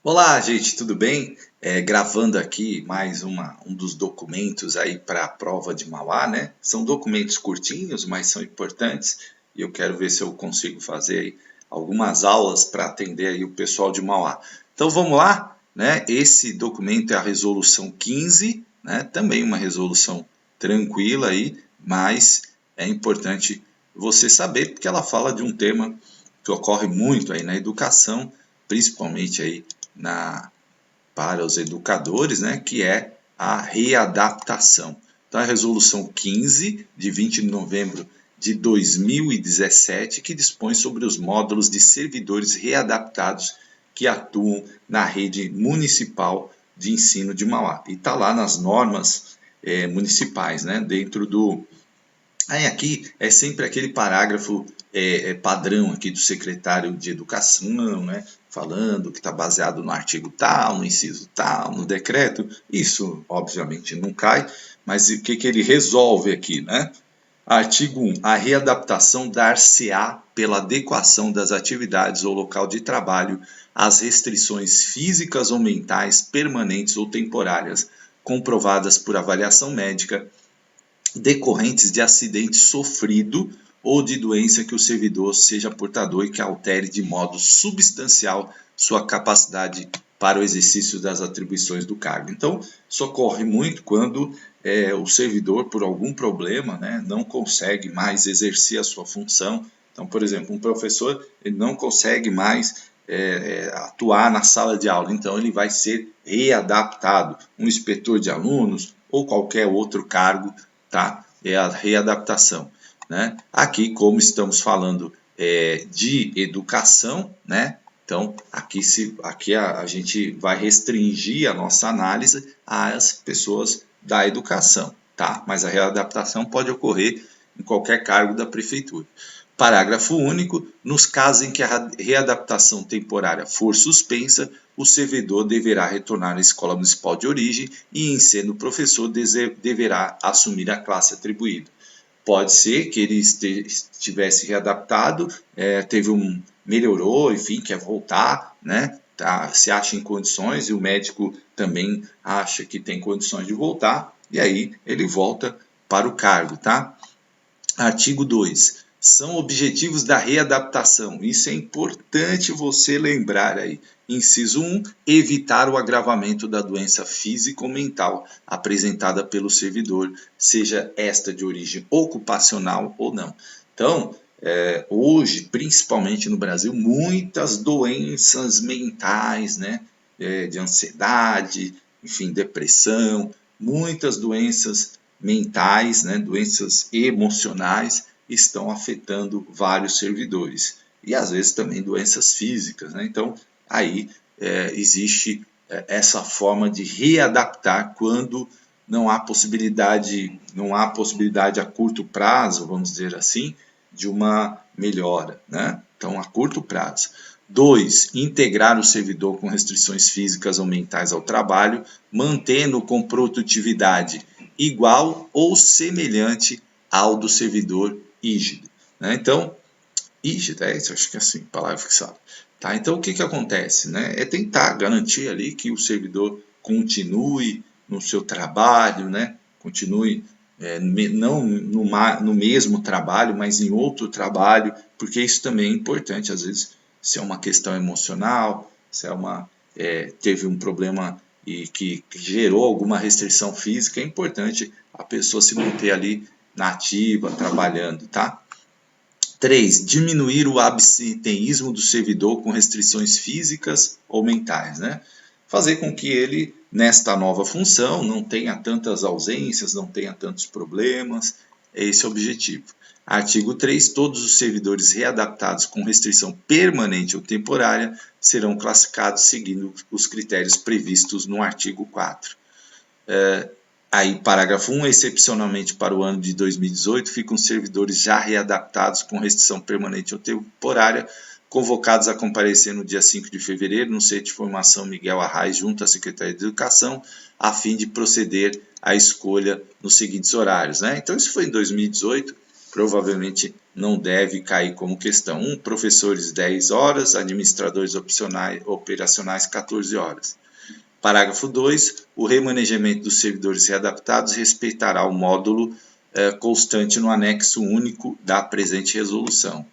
Olá, gente, tudo bem? Gravando aqui mais um dos documentos aí para a prova de Mauá, né? São documentos curtinhos, mas são importantes e eu quero ver se eu consigo fazer aí algumas aulas para atender aí o pessoal de Mauá. Então vamos lá, né? Esse documento é a resolução 15, né? Também uma resolução tranquila aí, mas é importante você saber porque ela fala de um tema que ocorre muito aí na educação, principalmente aí na, para os educadores, né, que é a readaptação. Então, a resolução 15, de 20 de novembro de 2017, que dispõe sobre os módulos de servidores readaptados que atuam na rede municipal de ensino de Mauá. E está lá nas normas municipais, né, dentro do... Aí aqui é sempre aquele parágrafo padrão aqui do secretário de Educação, né, falando que está baseado no artigo tal, no inciso tal, no decreto. Isso, obviamente, não cai, mas o que ele resolve aqui, né? Artigo 1. A readaptação dar-se-á pela adequação das atividades ou local de trabalho às restrições físicas ou mentais permanentes ou temporárias comprovadas por avaliação médica decorrentes de acidente sofrido ou de doença que o servidor seja portador e que altere de modo substancial sua capacidade para o exercício das atribuições do cargo. Então, isso ocorre muito quando o servidor, por algum problema, né, não consegue mais exercer a sua função. Então, por exemplo, um professor ele não consegue mais atuar na sala de aula, então ele vai ser readaptado. Um inspetor de alunos ou qualquer outro cargo, tá? É a readaptação, né? Aqui, como estamos falando de educação, né? Então, aqui a gente vai restringir a nossa análise às pessoas da educação, tá? Mas a readaptação pode ocorrer em qualquer cargo da prefeitura. Parágrafo único. Nos casos em que a readaptação temporária for suspensa, o servidor deverá retornar à escola municipal de origem e, em sendo professor, deverá assumir a classe atribuída. Pode ser que ele estivesse readaptado, melhorou, enfim, quer voltar, né? Se acha em condições e o médico também acha que tem condições de voltar, e aí ele volta para o cargo, tá? Artigo 2. São objetivos da readaptação. Isso é importante você lembrar aí. Inciso 1. Evitar o agravamento da doença física ou mental apresentada pelo servidor, seja esta de origem ocupacional ou não. Então, hoje, principalmente no Brasil, muitas doenças mentais, né, de ansiedade, enfim, depressão, muitas doenças mentais, né, doenças emocionais, estão afetando vários servidores. E às vezes também doenças físicas, né? Então, aí existe essa forma de readaptar quando não há possibilidade a curto prazo, vamos dizer assim, de uma melhora, né? Então, a curto prazo. 2. Integrar o servidor com restrições físicas ou mentais ao trabalho, mantendo com produtividade igual ou semelhante ao do servidor rígido, né? Então, rígido, isso, acho que é assim, palavra fixada. Tá? Então, o que acontece? Né? É tentar garantir ali que o servidor continue no seu trabalho, né? Continue não no mesmo trabalho, mas em outro trabalho, porque isso também é importante, às vezes, se é uma questão emocional, se teve um problema e que gerou alguma restrição física, é importante a pessoa se manter ali na ativa, trabalhando, tá? 3. Diminuir o absenteísmo do servidor com restrições físicas ou mentais, né? Fazer com que ele, nesta nova função, não tenha tantas ausências, não tenha tantos problemas. É esse o objetivo. Artigo 3. Todos os servidores readaptados com restrição permanente ou temporária serão classificados seguindo os critérios previstos no artigo 4. Aí, parágrafo 1, excepcionalmente para o ano de 2018, ficam servidores já readaptados com restrição permanente ou temporária, convocados a comparecer no dia 5 de fevereiro no Centro de Formação Miguel Arraes, junto à Secretaria de Educação, a fim de proceder à escolha nos seguintes horários, né? Então, isso foi em 2018, provavelmente não deve cair como questão. Professores 10 horas, administradores operacionais 14 horas. Parágrafo 2. O remanejamento dos servidores readaptados respeitará o módulo constante no anexo único da presente resolução.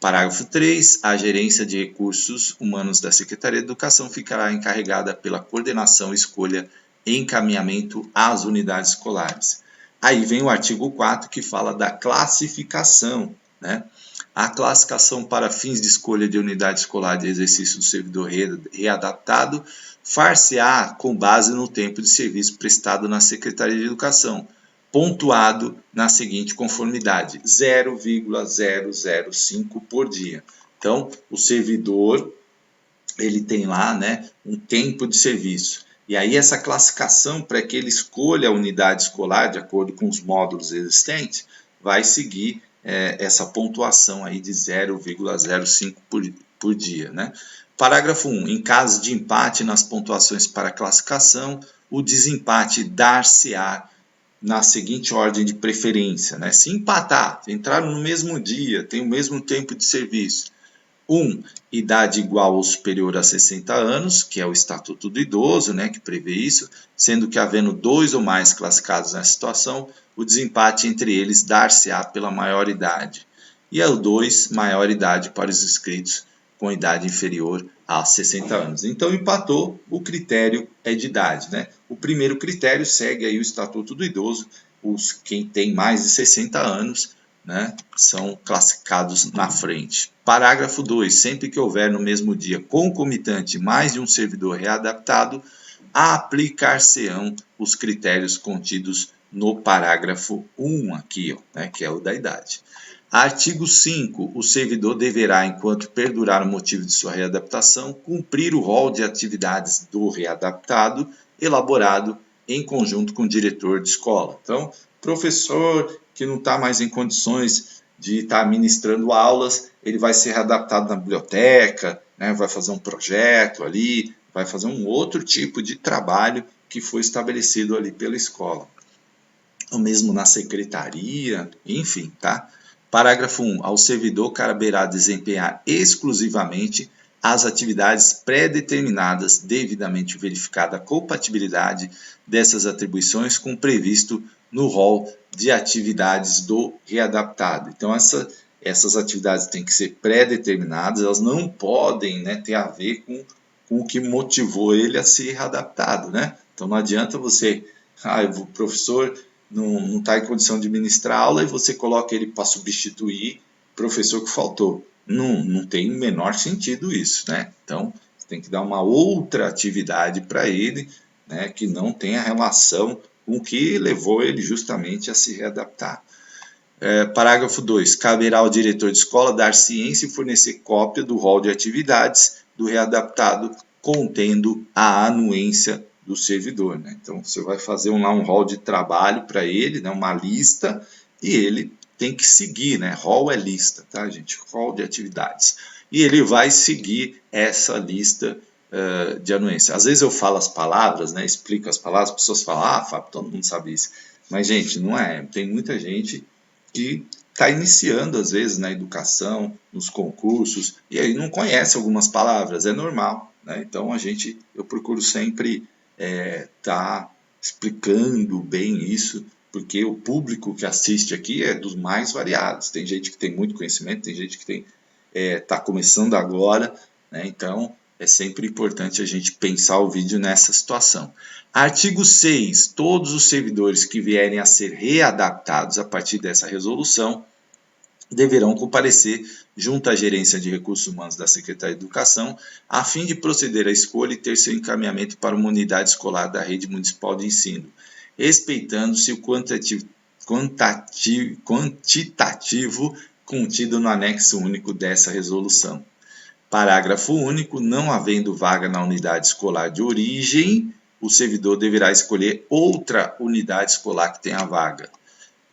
Parágrafo 3. A gerência de recursos humanos da Secretaria de Educação ficará encarregada pela coordenação, escolha e encaminhamento às unidades escolares. Aí vem o artigo 4, que fala da classificação, né? A classificação para fins de escolha de unidade escolar de exercício do servidor readaptado far-se-á com base no tempo de serviço prestado na Secretaria de Educação, pontuado na seguinte conformidade: 0,005 por dia. Então, o servidor, ele tem lá, né, um tempo de serviço. E aí essa classificação, para que ele escolha a unidade escolar, de acordo com os módulos existentes, vai seguir essa pontuação aí de 0,05 por dia, né? Parágrafo 1. Em caso de empate nas pontuações para classificação, o desempate dar-se-á na seguinte ordem de preferência, né? Se empatar, entraram no mesmo dia, tem o mesmo tempo de serviço. 1. Idade igual ou superior a 60 anos, que é o Estatuto do Idoso, né, que prevê isso, sendo que havendo 2 ou mais classificados nessa situação, o desempate entre eles dar-se-á pela maior idade. E é o 2, maior idade para os inscritos com idade inferior a 60 anos. Então, empatou, o critério é de idade, né? O primeiro critério segue aí o Estatuto do Idoso, quem tem mais de 60 anos, né, são classificados na frente. Parágrafo 2. Sempre que houver no mesmo dia concomitante mais de um servidor readaptado, aplicar-se-ão os critérios contidos no parágrafo 1 aqui, né, que é o da idade. Artigo 5. O servidor deverá, enquanto perdurar o motivo de sua readaptação, cumprir o rol de atividades do readaptado, elaborado em conjunto com o diretor de escola. Então, professor que não está mais em condições de estar ministrando aulas, ele vai ser readaptado na biblioteca, né, vai fazer um projeto ali, vai fazer um outro tipo de trabalho que foi estabelecido ali pela escola. Ou mesmo na secretaria, enfim, tá? Parágrafo 1. Ao servidor caberá desempenhar exclusivamente as atividades pré-determinadas, devidamente verificada a compatibilidade dessas atribuições com o previsto no rol de atividades do readaptado. Então, essas atividades têm que ser pré-determinadas, elas não podem, né, ter a ver com o que motivou ele a ser readaptado, né? Então, não adianta você, o professor não está em condição de ministrar aula e você coloca ele para substituir o professor que faltou. Não tem o menor sentido isso, né? Então, você tem que dar uma outra atividade para ele, né, que não tenha relação com o que levou ele justamente a se readaptar. Parágrafo 2. Caberá ao diretor de escola dar ciência e fornecer cópia do rol de atividades do readaptado contendo a anuência do servidor, né? Então, você vai fazer um rol de trabalho para ele, né, uma lista, e ele tem que seguir, né? Rol é lista, tá, gente? Rol de atividades. E ele vai seguir essa lista de anuência. Às vezes eu falo as palavras, né? Explico as palavras, as pessoas falam, Fábio, todo mundo sabe isso. Mas, gente, não é. Tem muita gente que está iniciando, às vezes, na educação, nos concursos, e aí não conhece algumas palavras, é normal, né? Então, eu procuro sempre tá explicando bem isso, porque o público que assiste aqui é dos mais variados. Tem gente que tem muito conhecimento, tem gente que está começando agora, né? Então é sempre importante a gente pensar o vídeo nessa situação. Artigo 6. Todos os servidores que vierem a ser readaptados a partir dessa resolução deverão comparecer junto à Gerência de Recursos Humanos da Secretaria de Educação, a fim de proceder à escolha e ter seu encaminhamento para uma unidade escolar da rede municipal de ensino, respeitando-se o quantitativo contido no anexo único dessa resolução. Parágrafo único. Não havendo vaga na unidade escolar de origem, o servidor deverá escolher outra unidade escolar que tenha vaga.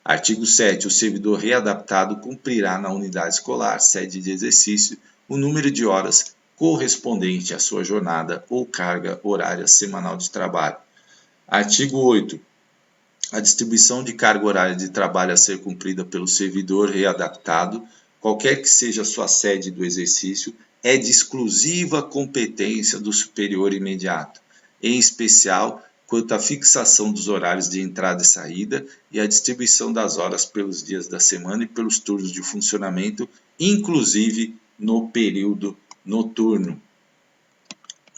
Artigo 7. O servidor readaptado cumprirá na unidade escolar, sede de exercício, o número de horas correspondente à sua jornada ou carga horária semanal de trabalho. Artigo 8. a distribuição de carga horária de trabalho a ser cumprida pelo servidor readaptado, qualquer que seja a sua sede do exercício, é de exclusiva competência do superior imediato, em especial quanto à fixação dos horários de entrada e saída e a distribuição das horas pelos dias da semana e pelos turnos de funcionamento, inclusive no período noturno.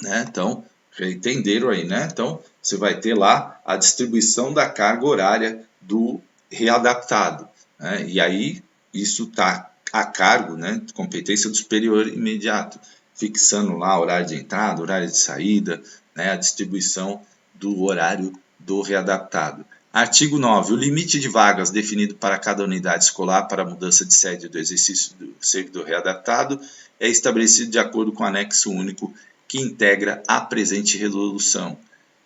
Né? Então, já entenderam aí, né? Então, você vai ter lá a distribuição da carga horária do readaptado. Né? E aí, isso está a cargo, né, de competência do superior imediato, fixando lá horário de entrada, horário de saída, né, a distribuição do horário do readaptado. Artigo 9. O limite de vagas definido para cada unidade escolar para a mudança de sede do exercício do servidor readaptado é estabelecido de acordo com o anexo único que integra a presente resolução.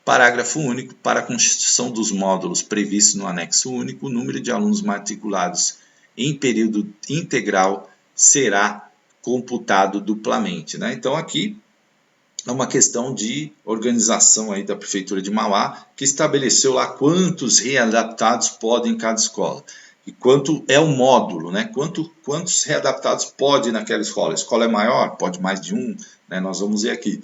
Parágrafo único. Para a constituição dos módulos previstos no anexo único, o número de alunos matriculados em período integral será computado duplamente. Né? Então, aqui é uma questão de organização aí da Prefeitura de Mauá, que estabeleceu lá quantos readaptados podem em cada escola. E quanto é o módulo, né? Quantos readaptados pode naquela escola? A escola é maior? Pode mais de um, né? Nós vamos ver aqui.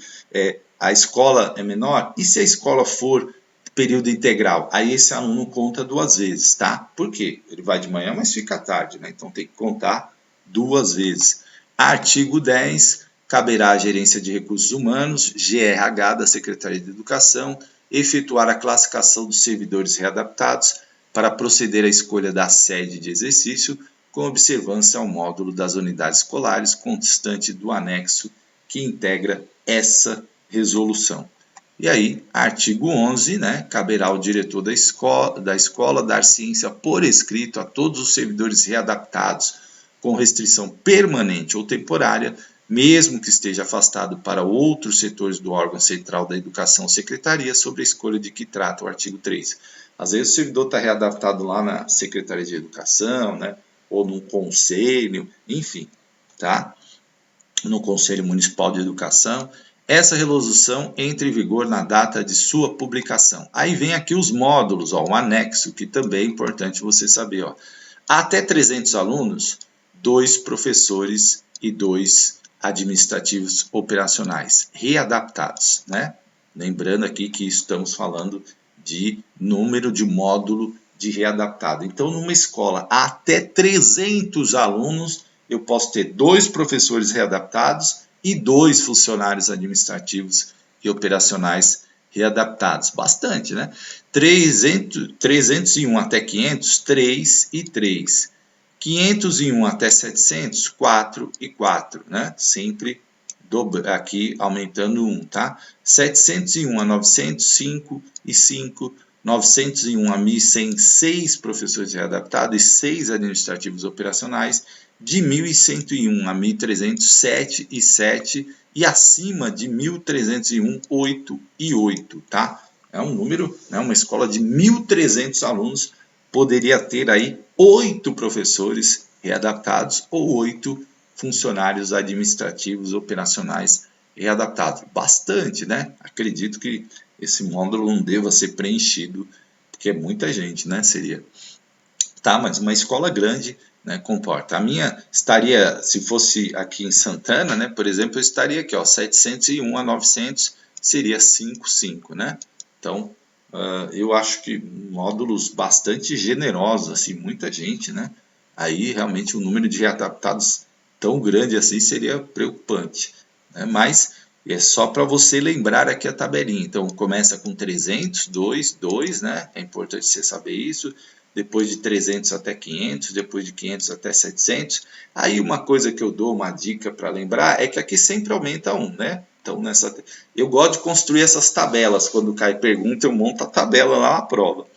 A escola é menor? E se a escola for período integral? Aí esse aluno conta 2 vezes, tá? Por quê? Ele vai de manhã, mas fica à tarde, né? Então tem que contar 2 vezes. Artigo 10. Caberá à Gerência de Recursos Humanos, GRH, da Secretaria de Educação, efetuar a classificação dos servidores readaptados para proceder à escolha da sede de exercício, com observância ao módulo das unidades escolares constante do anexo que integra essa resolução. E aí, artigo 11, né, caberá ao diretor da escola dar ciência por escrito a todos os servidores readaptados com restrição permanente ou temporária, mesmo que esteja afastado para outros setores do órgão central da educação, secretaria, sobre a escolha de que trata o artigo 3. Às vezes o servidor está readaptado lá na Secretaria de Educação, né, ou num conselho, enfim, tá? No Conselho Municipal de Educação. Essa resolução entra em vigor na data de sua publicação. Aí vem aqui os módulos, ó, o anexo, que também é importante você saber. Ó. Até 300 alunos, 2 professores e 2 administrativos operacionais readaptados, né? Lembrando aqui que estamos falando de número de módulo de readaptado. Então, numa escola até 300 alunos, eu posso ter 2 professores readaptados e 2 funcionários administrativos e operacionais readaptados. Bastante, né? 301 até 500, 3 e 3. 501 até 700, 4 e 4, né? Sempre aqui aumentando 1, tá? 701 a 900, 5 e 5. 901 a 1.100, 6 professores readaptados e 6 administrativos operacionais. De 1.101 a 1.300, 7 e 7. E acima de 1.301, 8 e 8, tá? É um número, né? Uma escola de 1.300 alunos poderia ter aí 8 professores readaptados ou 8 funcionários administrativos operacionais readaptados. Bastante, né? Acredito que esse módulo não deva ser preenchido, porque é muita gente, né? Seria. Tá, mas uma escola grande, né, comporta. A minha estaria, se fosse aqui em Santana, né, por exemplo, eu estaria aqui, ó, 701 a 900 seria 5, 5, né? Então, eu acho que módulos bastante generosos, assim, muita gente, né? Aí realmente o número de readaptados tão grande assim seria preocupante, né? Mas é só para você lembrar aqui a tabelinha. Então começa com 300, 2, né? É importante você saber isso. Depois de 300 até 500, depois de 500 até 700. Aí uma coisa que eu dou, uma dica para lembrar, é que aqui sempre aumenta 1, né? Então, eu gosto de construir essas tabelas. Quando cai pergunta, eu monto a tabela lá na prova.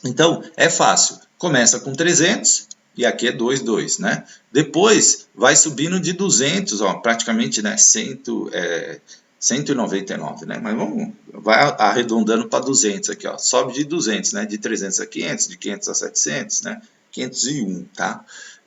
Então, é fácil. Começa com 300 e aqui é 2, 2, né? Depois, vai subindo de 200, ó, praticamente, né, 199, né? Mas vai arredondando para 200 aqui, ó. Sobe de 200, né? De 300 a 500, de 500 a 700, né? 501, tá?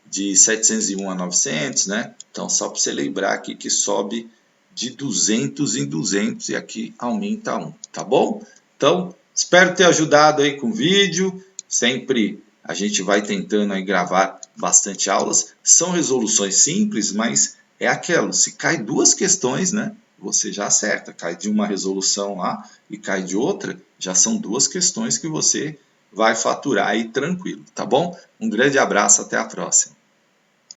De 701 a 900, né? Então, só para você lembrar aqui que sobe de 200 em 200 e aqui aumenta 1, tá bom? Então, Espero ter ajudado aí com o vídeo. Sempre a gente vai tentando aí gravar bastante aulas. São resoluções simples, mas é aquilo. Se cai duas questões, né? Você já acerta. Cai de uma resolução lá e cai de outra, já são duas questões que você vai faturar aí tranquilo, tá bom? Um grande abraço, até a próxima.